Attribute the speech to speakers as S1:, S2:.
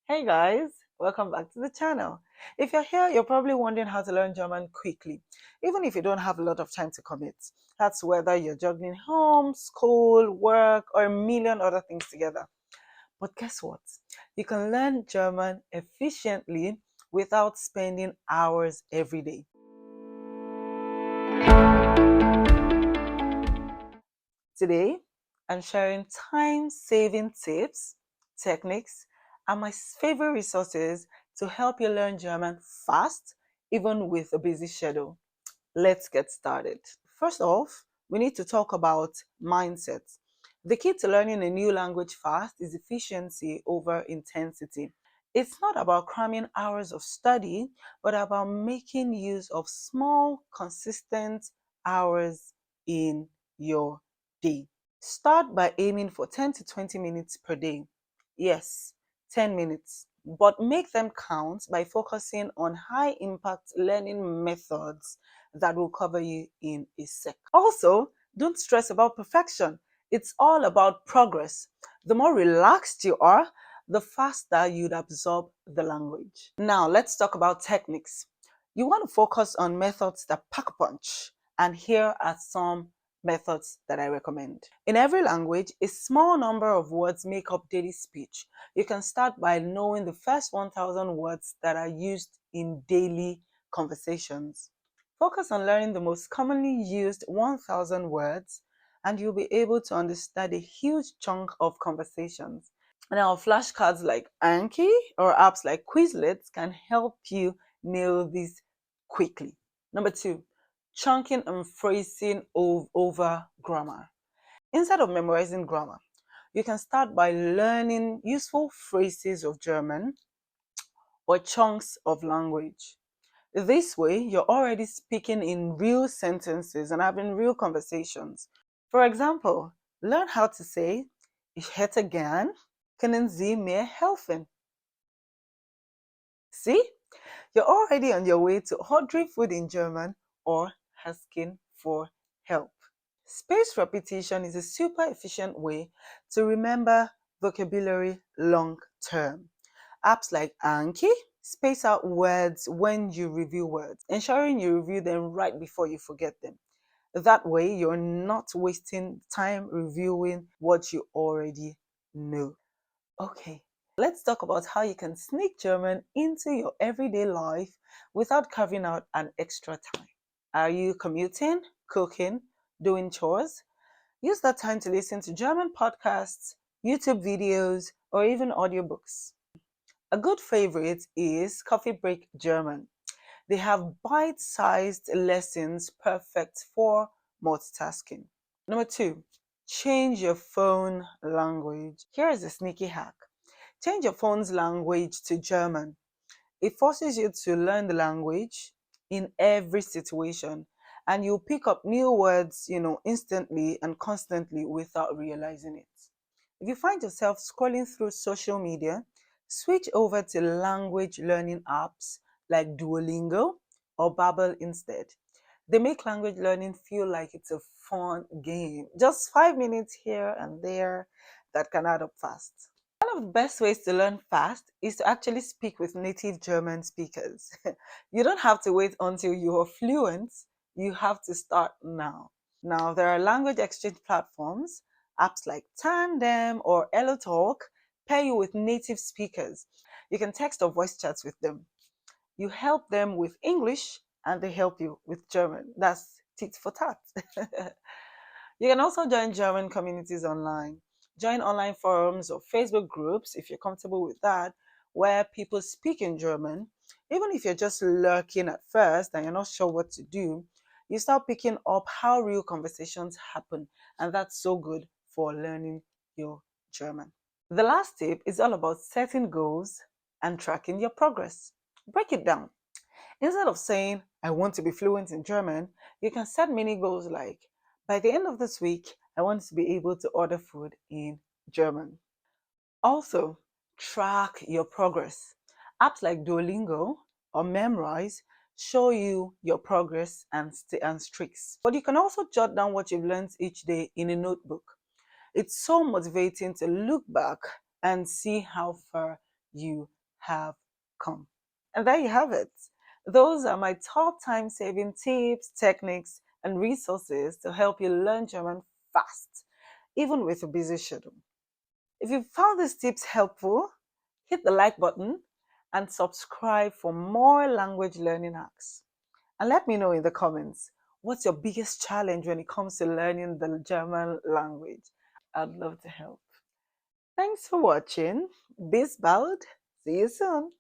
S1: Hey guys, welcome back to the channel. If you're here, you're probably wondering how to learn German quickly, even if you don't have a lot of time to commit. That's whether you're juggling home, school, work, or a million other things together. But guess what? You can learn German efficiently without spending hours every day. Today, I'm sharing time-saving tips, techniques, and my favorite resources to help you learn German fast, even with a busy schedule. Let's get started. First off, we need to talk about mindset. The key to learning a new language fast is efficiency over intensity. It's not about cramming hours of study, but about making use of small, consistent hours in your day. Start by aiming for 10 to 20 minutes per day. Yes, 10 minutes. But make them count by focusing on high impact learning methods that will cover you in a sec. Also, don't stress about perfection. It's all about progress. The more relaxed you are, the faster you'd absorb the language. Now, let's talk about techniques. You want to focus on methods that pack a punch, and here are some methods that I recommend. In every language, a small number of words make up daily speech. You can start by knowing the first 1,000 words that are used in daily conversations. Focus on learning the most commonly used 1,000 words, and you'll be able to understand a huge chunk of conversations. Now, flashcards like Anki or apps like Quizlet can help you nail this quickly. Number two, chunking and phrasing over grammar. Instead of memorizing grammar, you can start by learning useful phrases of German or chunks of language. This way, you're already speaking in real sentences and having real conversations. For example, learn how to say, Ich hätte gern, können Sie mir helfen? See, you're already on your way to ordering food in German or asking for help. Spaced repetition is a super efficient way to remember vocabulary long term. Apps like Anki space out words when you review words, ensuring you review them right before you forget them. That way, you're not wasting time reviewing what you already know. Okay, let's talk about how you can sneak German into your everyday life without carving out an extra time. Are you commuting, cooking, doing chores? Use that time to listen to German podcasts, YouTube videos, or even audiobooks. A good favorite is Coffee Break German. They have bite sized lessons perfect for multitasking. Number two, change your phone language. Here is a sneaky hack. Change your phone's language to German. It forces you to learn the language in every situation, and you'll pick up new words, instantly and constantly without realizing it. If you find yourself scrolling through social media, switch over to language learning apps like Duolingo or Babbel instead. They make language learning feel like it's a fun game. Just 5 minutes here and there that can add up fast. One of the best ways to learn fast is to actually speak with native German speakers. You don't have to wait until you are fluent, you have to start now. Now, there are language exchange platforms, apps like Tandem or HelloTalk pair you with native speakers. You can text or voice chats with them. You help them with English and they help you with German. That's tit for tat. You can also join German communities online. Join online forums or Facebook groups if you're comfortable with that, where people speak in German. Even if you're just lurking at first and you're not sure what to do, you start picking up how real conversations happen, and that's so good for learning your German. The last tip is all about setting goals and tracking your progress. Break it down. Instead of saying, I want to be fluent in German, you can set mini goals like, by the end of this week, I want to be able to order food in German. Also, track your progress. Apps like Duolingo or Memrise show you your progress and streaks. But you can also jot down what you've learned each day in a notebook. It's so motivating to look back and see how far you have come. And there you have it. Those are my top time saving tips, techniques, and resources to help you learn German fast, even with a busy schedule. If you found these tips helpful, hit the like button and subscribe for more language learning hacks. And let me know in the comments, what's your biggest challenge when it comes to learning the German language? I'd love to help. Thanks for watching. Bis bald. See you soon.